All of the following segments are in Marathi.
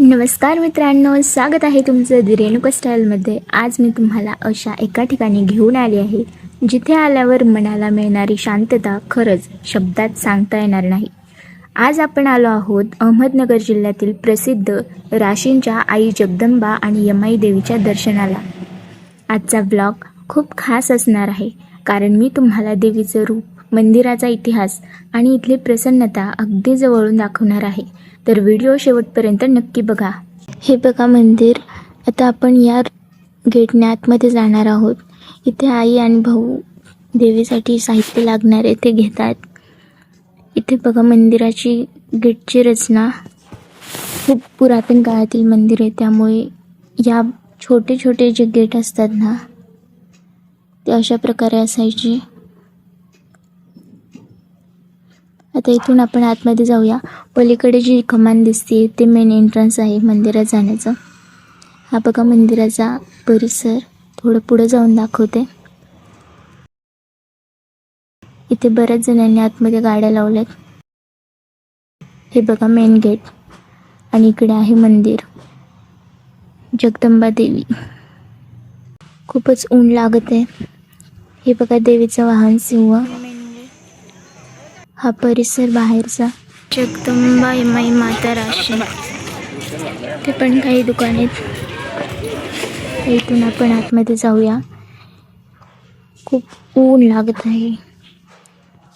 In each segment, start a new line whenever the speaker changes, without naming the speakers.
नमस्कार मित्रांनो, स्वागत आहे तुमचं रेणुका स्टाईलमध्ये। आज मी तुम्हाला अशा एका ठिकाणी घेऊन आले आहे जिथे आल्यावर मनाला मिळणारी शांतता खरंच शब्दात सांगता येणार नाही। आज आपण आलो आहोत अहमदनगर जिल्ह्यातील प्रसिद्ध राशींच्या आई जगदंबा आणि यमाई देवीच्या दर्शनाला। आजचा ब्लॉग खूप खास असणार आहे, कारण मी तुम्हाला देवीचं रूप, मंदिराचा इतिहास आणि इथली प्रसन्नता अगदी जवळून दाखवणार आहे। तर व्हिडिओ शेवटपर्यंत नक्की बघा। हे बघा मंदिर। आता आपण या गेटने आतमध्ये जाणार आहोत। इथे आई आणि भाऊ देवीसाठी साहित्य लागणारे ते घेतात। इथे बघा मंदिराची गेटची रचना खूप पुरातन काळातील मंदिर आहे, त्यामुळे या छोटे छोटे जे गेट असतात ना ते अशा प्रकारे असायचे। आता इथून आपण आतमध्ये जाऊया। पलीकडे जी कमान दिसते ते मेन एंट्रन्स आहे मंदिरात जाण्याचं। हा बघा मंदिराचा परिसर। थोडं पुढे जाऊन दाखवते। इथे बऱ्याच जणांनी आतमध्ये गाड्या लावल्यात। हे बघा मेन गेट आणि इकडे आहे मंदिर जगदंबा देवी। खूपच ऊन लागत आहे। हे बघा देवीचं वाहन सिंह। हा परिसर बाहेरचा जगदंबा यमाई माता राशी। ते पण काही दुकान आहेत। इथून आपण आतमध्ये जाऊया। खूप ऊन लागत आहे,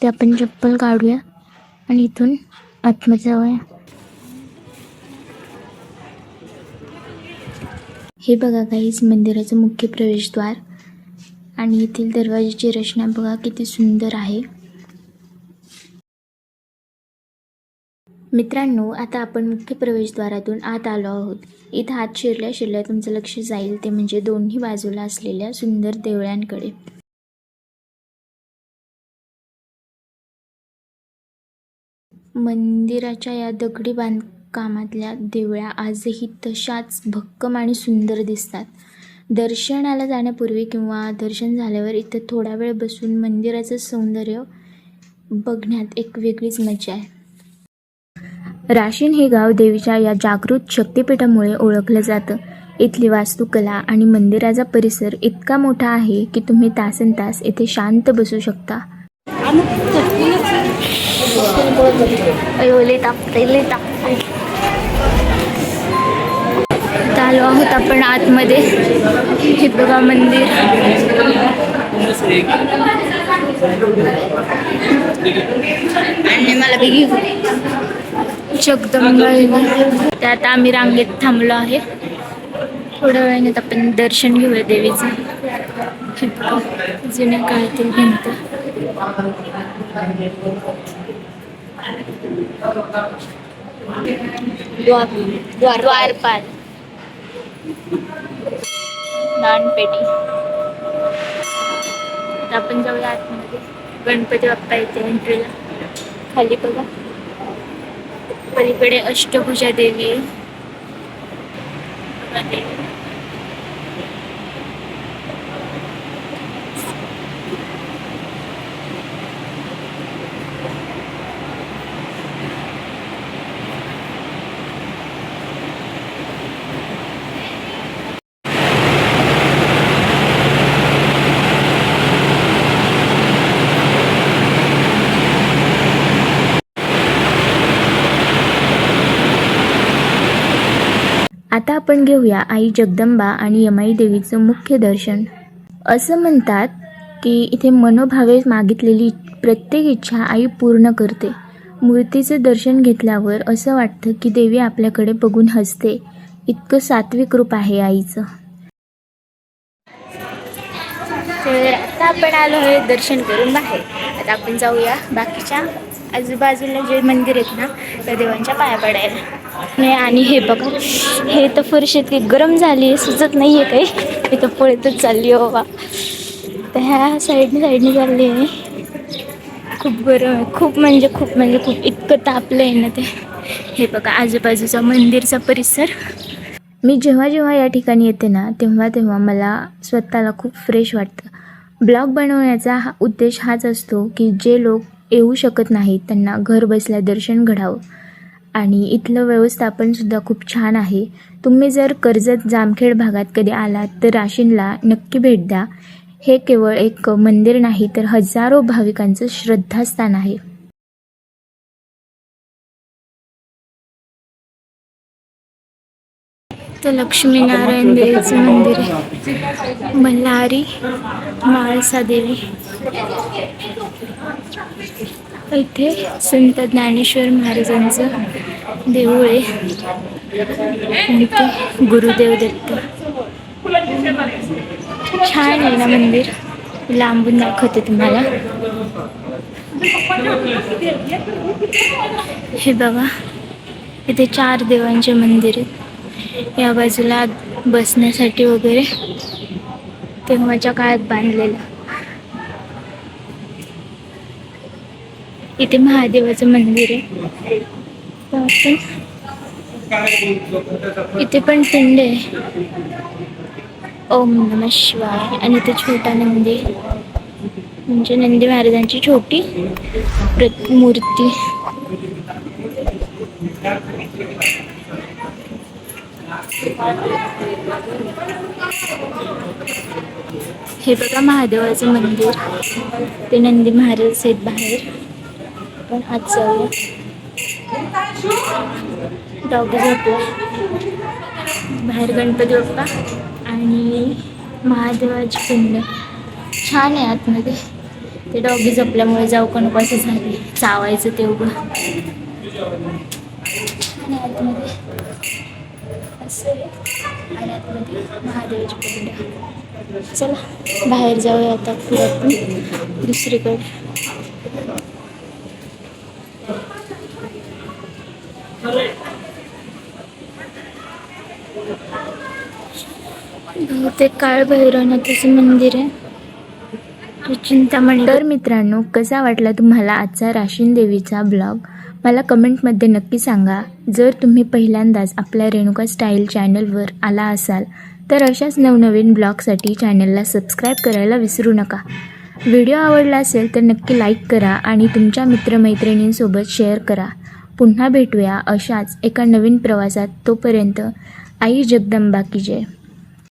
ते आपण चप्पल काढूया आणि इथून आतमध्ये जाऊया। हे बघा गाईस मंदिराचं मुख्य प्रवेशद्वार आणि येथील दरवाजाची रचना बघा किती सुंदर आहे। मित्रांनो, आता आपण मुख्य प्रवेशद्वारातून आत आलो आहोत। इथं आत शिरल्या शिरल्या तुमचं लक्ष जाईल ते म्हणजे दोन्ही बाजूला असलेल्या सुंदर देवळांकडे। मंदिराच्या या दगडी बांधकामातल्या देवळ्या आजही तशाच भक्कम आणि सुंदर दिसतात। दर्शनाला जाण्यापूर्वी किंवा दर्शन झाल्यावर इथं थोडा वेळ बसून मंदिराचं सौंदर्य बघण्यात एक वेगळीच मजा आहे। राशीन हे गाव देवीच्या या जागृत शक्तिपीठामुळे ओळखलं जातं। इथली वास्तुकला आणि मंदिराचा परिसर इतका मोठा आहे की तुम्ही तासनतास इथे शांत बसू शकता। आलो आहोत आपण आतमध्ये। हे बघा मंदिर। आणि मला बी जगदंबा त्यात आम्ही रांगेत थांबलो आहे। थोड्या वेळाने आपण दर्शन घेऊया देवीचं। जुन्या काळातील भिंत। द्वारपाल, दानपेटी। आपण जाऊया आतमध्ये। गणपती बाप्पा येते एंट्रीला। खाली बघा पलीकडे अष्टभुजा देवी। आता आपण घेऊया आई जगदंबा आणि यमाई देवीचं मुख्य दर्शन। असं म्हणतात की इथे मनोभावे मागितलेली प्रत्येक इच्छा आई पूर्ण करते। मूर्तीचं दर्शन घेतल्यावर असं वाटतं की देवी आपल्याकडे बघून हसते। इतकं सात्विक रूप आहे आईचं। तर आता आपण आलो आहे दर्शन करून बाहेर। आता आपण जाऊया बाकीच्या आजूबाजूला जे मंदिर आहेत ना त्या देवांच्या पाया पडायला। आणि हे बघा, हे तर फरशी इतकी गरम झाली सुचत नाहीये काही। इथं पळतच चालली हो बाबा। तर ह्या साईडने चालली आहे। खूप गरम आहे, खूप म्हणजे खूप इतकं तापलं आहे ना ते। हे बघा आजूबाजूचा मंदिरचा परिसर। मी जेव्हा या ठिकाणी येते ना तेव्हा मला स्वतःला खूप फ्रेश वाटतं। ब्लॉग बनवण्याचा उद्देश हाच असतो की जे लोक येऊ शकत नाहीत त्यांना घर बसल्या दर्शन घडावं। आणि इथलं व्यवस्थापनसुद्धा खूप छान आहे. तुम्ही जर कर्जत जामखेड भागात कधी आलात तर राशीनला नक्की भेट द्या. हे केवळ एक मंदिर नाही तर हजारो भाविकांचं श्रद्धास्थान आहे. तर लक्ष्मीनारायण देवीचं मंदिर आहे. मल्हारी म्हाळसा देवी. इथे संत ज्ञानेश्वर महाराजांचं देऊळ आहे. इथे गुरुदेव दत्त. छान आहे ना मंदिर. लांबून दाखवते तुम्हाला. हे बघा, इथे 4 देवांचे मंदिर आहेत. या बाजूला बसण्यासाठी वगैरे तेव्हाच्या काळात बांधलेलं. इथे महादेवाचं मंदिर आहे. तर आपण इथे पण पिंड आहे. ओम नमः शिवाय. आणि इथे छोटा नंदी म्हणजे नंदी महाराजांची छोटी मूर्ती. हे बघा महादेवाचं मंदिर. ते नंदी महाराज आहेत बाहेर. पण आज जाऊया. डॉगी झोपला बाहेर. गणपती बाप्पा आणि महादेवाची पिंड छान आहे आतमध्ये. ते डॉगी झोपल्यामुळे जाऊ का नको असं झाले. चावायचं ते उभं. आणि आतमध्ये असं आहे. आणि आतमध्ये महादेवाची पिंड. चला बाहेर जाऊया आता पुढे दुसरीकडे. बहुतेक काळ भैरवनाथाचं मंदिर आहे. चिंतामणी. तर मित्रांनो, कसा वाटला तुम्हाला आजचा राशीन देवीचा ब्लॉग मला कमेंटमध्ये नक्की सांगा. जर तुम्ही पहिल्यांदाच आपल्या रेणुका स्टाईल चॅनलवर आला असाल तर अशाच नवनवीन ब्लॉगसाठी चॅनलला सबस्क्राईब करायला विसरू नका. व्हिडिओ आवडला असेल तर नक्की लाईक करा आणि तुमच्या मित्रमैत्रिणींसोबत शेअर करा. पुन्हा भेटूया अशाच एका नवीन प्रवासात. तोपर्यंत आई जगदंबा की जय.